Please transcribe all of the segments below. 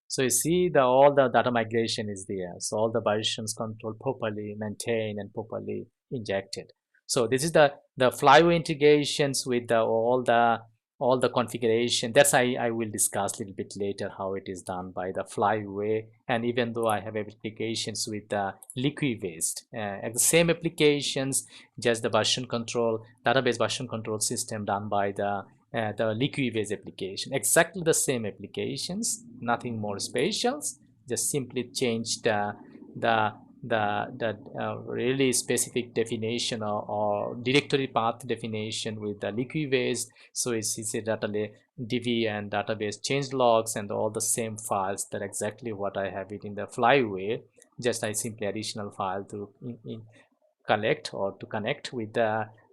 So you see all the data migration is there. So all the versions controlled properly, maintained, and properly injected. So this is the Flyway integrations with all the configuration. That's I will discuss a little bit later how it is done by the Flyway. And even though I have applications with the Liquibase, the same applications, just the version control, database version control system done by the Liquibase application. Exactly the same applications, nothing more special. Just simply change the really specific definition or directory path definition with the Liquibase. So it's a DB and database change logs and all the same files. That exactly what I have it in the Flyway. Just I simply additional file to collect or to connect with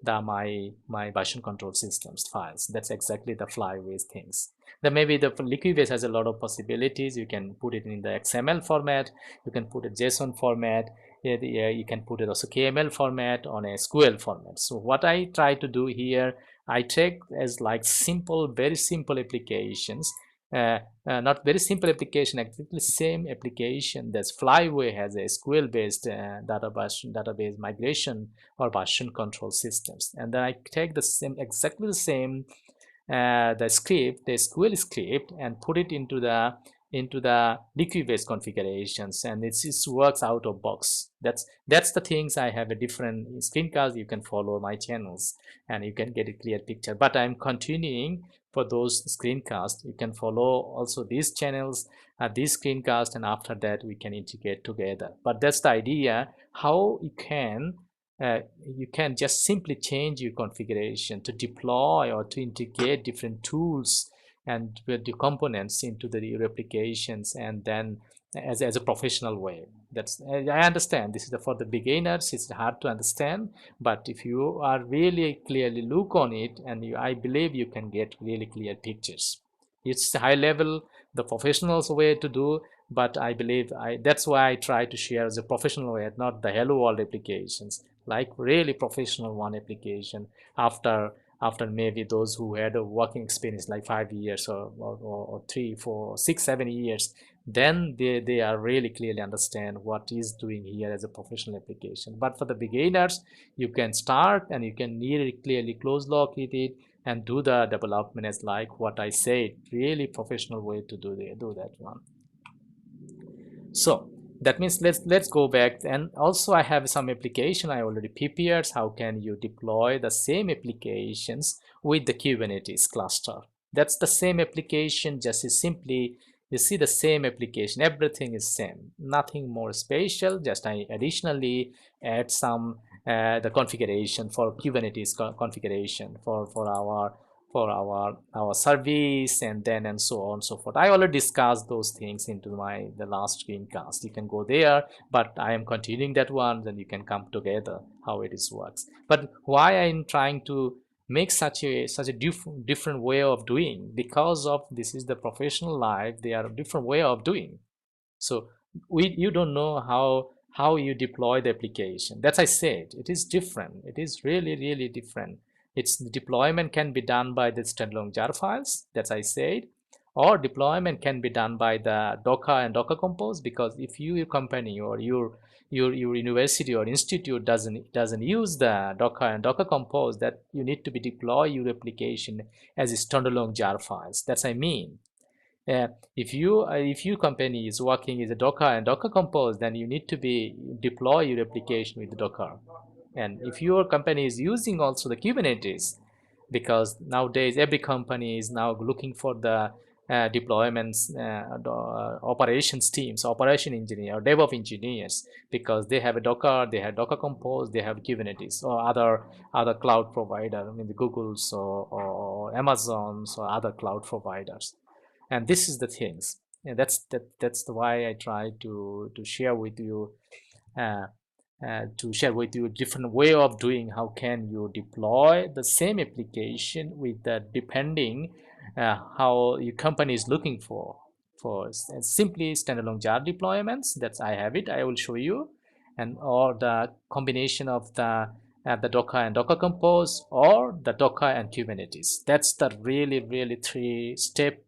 my version control systems files. That's exactly the Flyway things. Then maybe the Liquibase has a lot of possibilities. You can put it in the XML format, you can put a JSON format, you can put it also KML format on a SQL format. So what I try to do here, I take as like simple, very simple applications, not very simple application, exactly same application. That's Flyway has a SQL based database migration or version control systems, and then I take the same, exactly the same the SQL script, and put it into the Liquibase configurations, and it works out of box. That's the things. I have a different screencast. You can follow my channels and you can get a clear picture, but I'm continuing for those screencasts. You can follow also these channels, these screencasts, and after that we can integrate together. But that's the idea, how you can just simply change your configuration to deploy or to integrate different tools and build the components into the replications, and then as a professional way. That's, I understand this is for the beginners, it's hard to understand, but if you are really clearly look on it, and I believe you can get really clear pictures. It's high level, the professionals way to do, but I believe that's why I try to share the professional way, not the hello world applications, like really professional one application after maybe those who had a working experience like 5 years or 3, 4, 6, 7 years, then they are really clearly understand what is doing here as a professional application. But for the beginners, you can start and you can really clearly close lock with it and do the development as like what I said, really professional way to do that one. So that means let's go back, and also I have some application I already prepared. How can you deploy the same applications with the Kubernetes cluster? That's the same application, just is simply you see the same application, everything is same, nothing more special. Just I additionally add some the configuration for Kubernetes configuration for our service, and then and so on and so forth. I already discussed those things into the last screencast. You can go there, but I am continuing that one, then you can come together how it is works. But why I'm trying to make such a different way of doing, because of this is the professional life, they are a different way of doing. So you don't know how you deploy the application. That's I said, it is different, it is really different. Its deployment can be done by the standalone jar files, that's I said, or deployment can be done by the Docker and Docker Compose, because if your company or your university or institute doesn't use the Docker and Docker Compose, that you need to be deploy your application as a standalone jar files. That's I mean. If your company is working with a Docker and Docker Compose, then you need to be deploy your application with Docker. And if your company is using also the Kubernetes, because nowadays every company is now looking for the deployments, operations teams, operation engineer, or DevOps engineers, because they have a Docker, they have Docker Compose, they have Kubernetes, or other cloud provider, I mean the Googles or Amazons or other cloud providers. And this is the things, and that's the why I try to share with you uh, different way of doing. How can you deploy the same application with the depending how your company is looking for simply standalone jar deployments. That's I have it, I will show you, and or the combination of the Docker and Docker Compose, or the Docker and Kubernetes. That's the really three-step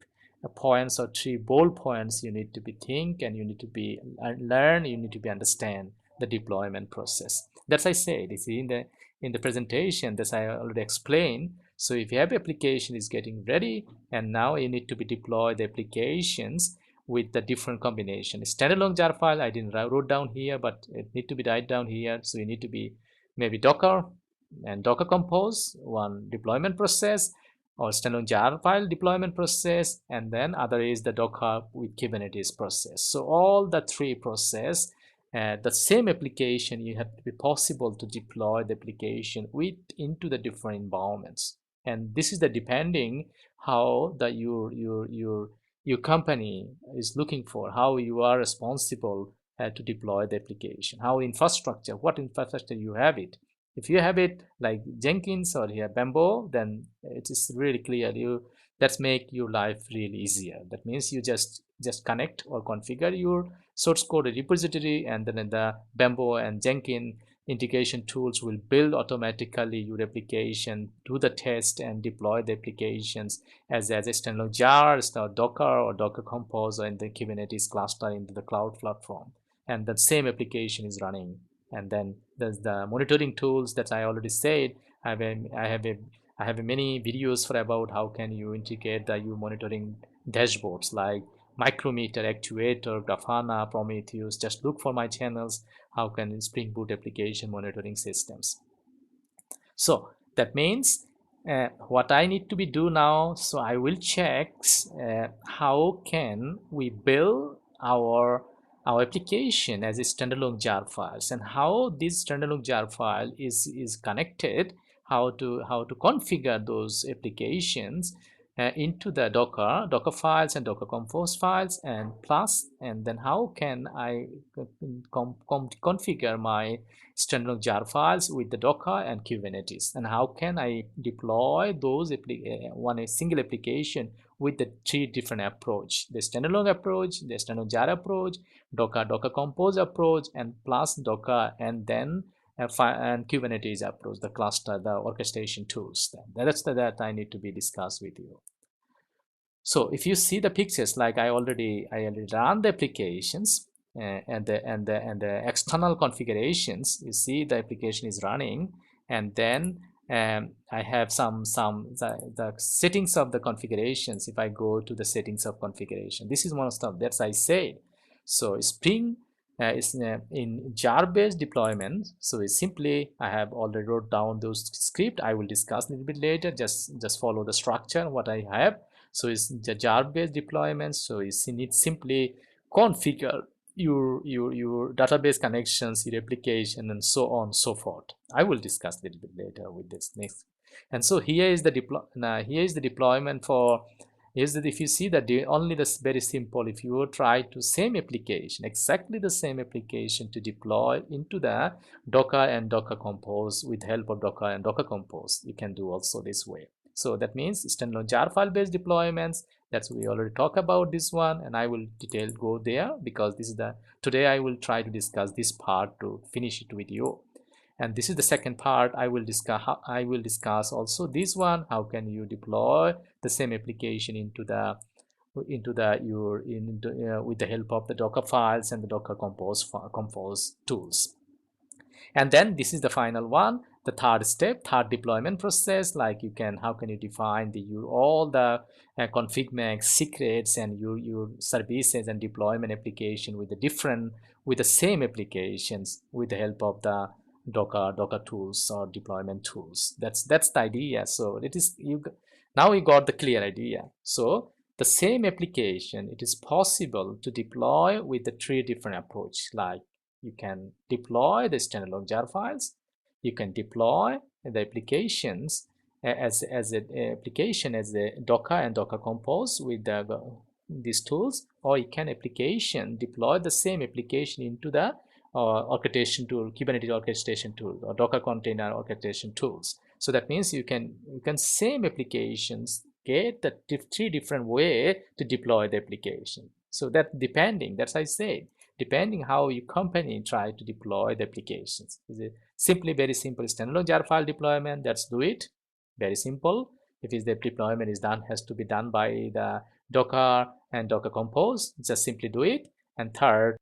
points or 3 bold points you need to be think, and you need to be learn, you need to be understand the deployment process. That's I said, it's in the presentation that I already explained. So if you have application is getting ready, and now you need to be deploy the applications with the different combination. Standalone jar file I didn't wrote down here, but it need to be write down here. So you need to be maybe Docker and Docker Compose, one deployment process, or standalone jar file deployment process, and then other is the Docker with Kubernetes process. So all the three process, the same application, you have to be possible to deploy the application with into the different environments. And this is the depending how the your company is looking for, how you are responsible to deploy the application, how infrastructure, what infrastructure you have it. If you have it like Jenkins or here Bamboo, then it is really clear. That's make your life really easier. That means you just connect or configure your source code repository, and then in the Bamboo and Jenkins integration tools will build automatically your application, do the test and deploy the applications as a standalone jars or Docker or Docker Compose or in the Kubernetes cluster into the cloud platform, and the same application is running. And then there's the monitoring tools that I already said. I have many videos for about how can you integrate the monitoring dashboards like Micrometer, Actuator, Grafana, Prometheus. Just look for my channels. How can Spring Boot application monitoring systems? So that means what I need to be do now. So I will check how can we build our application as a standalone jar files, and how this standalone jar file is connected, how to configure those applications into the Docker files and Docker Compose files, and plus, and then how can I configure my standalone jar files with the Docker and Kubernetes, and how can I deploy those a single application with the three different approach: the standalone approach, the standalone jar approach, Docker Compose approach, and plus Docker, and then and Kubernetes approach, the cluster, the orchestration tools. That I need to be discussed with you. So if you see the pictures, like I already run the applications and the external configurations. You see the application is running, and then I have the settings of the configurations. If I go to the settings of configuration, this is one of the that's I said. So Spring is in jar-based deployment. So it's simply, I have already wrote down those script. I will discuss a little bit later. Just follow the structure what I have. So it's the jar-based deployment. So you need simply configure your database connections, your application, and so on and so forth. I will discuss a little bit later with this next. And so here is the deployment for. Is that if you see that only this very simple, if you try to same application, exactly the same application to deploy into the Docker and Docker Compose with help of Docker and Docker Compose, you can do also this way. So that means standalone jar file based deployments. That's we already talk about this one, and I will detail go there because this is today I will try to discuss this part to finish it with you. And this is the second part. I will discuss also this one. How can you deploy the same application into with the help of the Docker files and the Docker Compose tools. And then this is the final one, the third step, third deployment process. Like how can you define all the config max secrets and your services and deployment application with the same applications with the help of the Docker tools or deployment tools. That's the idea. So it is now you got the clear idea. So the same application, it is possible to deploy with the three different approach. Like you can deploy the standalone jar files, you can deploy the applications as a Docker and Docker Compose with these tools, or you can deploy the same application into the orchestration tool, Kubernetes orchestration tool, or Docker container orchestration tools. So that means you can same applications get the three different way to deploy the application. So that that's I said, depending how your company try to deploy the applications. Is it simply very simple standalone jar file deployment? That's do it very simple. If the deployment is done, has to be done by the Docker and Docker Compose, just simply do it. And third,